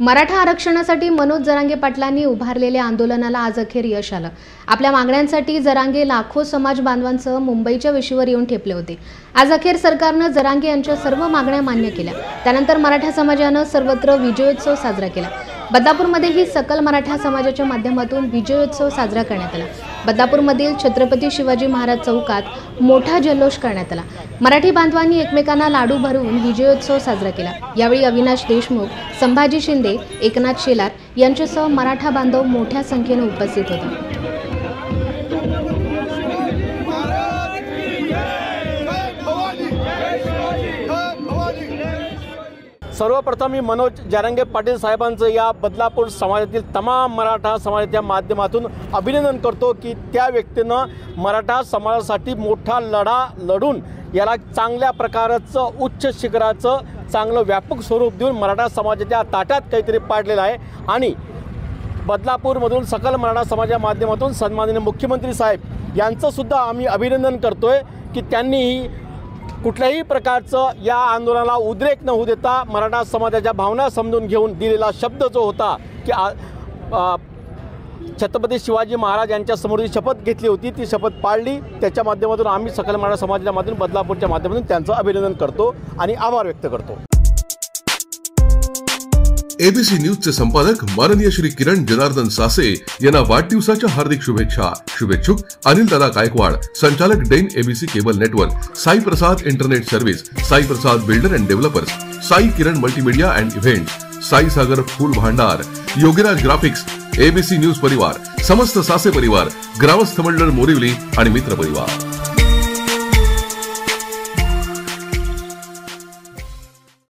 मराठा आरक्षणासाठी मनोज जरांगे पाटलांनी उभारलेल्या आंदोलनाला आज अखेर यश आलं। आपल्या मागण्यांसाठी जरांगे लाखो समाज बांधवांसह मुंबईच्या वेशीवर येऊन ठेपले होते। आज अखेर सरकारनं जरांगे यांच्या सर्व मागण्या मान्य केल्या। त्यानंतर मराठा समाजानं सर्वत्र विजयोत्सव साजरा केला। बदलापूरमध्येही सकल मराठा समाजाच्या माध्यमातून विजयोत्सव साजरा करण्यात आला। बदलापूरमधील छत्रपती शिवाजी महाराज चौकात मोठा जल्लोष करण्यात आला। मराठी बांधवांनी एकमेकांना लाडू भरवून विजयोत्सव साजरा केला। यावेळी अविनाश देशमुख, संभाजी शिंदे, एकनाथ शेलार यांच्यासह मराठा बांधव मोठ्या संख्येने उपस्थित होते। सर्वप्रथम मी मनोज जरांगे पाटील साहेबांचं या बदलापूर समाजातील तमाम मराठा समाजाच्या माध्यमातून अभिनंदन करतो की त्या व्यक्तीनं मराठा समाजासाठी मोठा लढा लढून याला चांगल्या प्रकारचं उच्च शिखराचं चांगलं व्यापक स्वरूप देऊन मराठा समाजाच्या ताटात काहीतरी पाडलेलं आहे। आणि बदलापूरमधून सकल मराठा समाजाच्या माध्यमातून सन्माननीय मुख्यमंत्री साहेब यांचं सुद्धा आम्ही अभिनंदन करतोय की त्यांनी कुठल्याही प्रकारचं या आंदोलनाला उद्रेक न होऊ देता मराठा समाजाच्या भावना समजून घेऊन दिलेला शब्द जो होता की छत्रपती शिवाजी महाराज यांच्या समोर शपथ घेतली होती ती शपथ पाळली। त्याच्या माध्यमातून आम्ही सकल मराठा समाजाच्या माध्यमातून बदलापूरच्या माध्यमातून त्यांचं अभिनंदन करतो आणि आभार व्यक्त करतो। एबीसी न्यूजचे संपादक माननीय श्री किरण जनार्दन सासे यांना वाढदिवसाच्या हार्दिक शुभेच्छा। शुभेच्छुक अनिल दादा गायकवाड, संचालक Den ABC cable network, Sai Prasad internet service, Sai Prasad builder and developers, Sai Kiran multimedia and events, Sai Sagar Phool Bhandar, Yogiraj graphics, ABC news परिवार, समस्त सासे परिवार, ग्रामस्थ मंडळ मोरिवली आणि मित्र परिवार।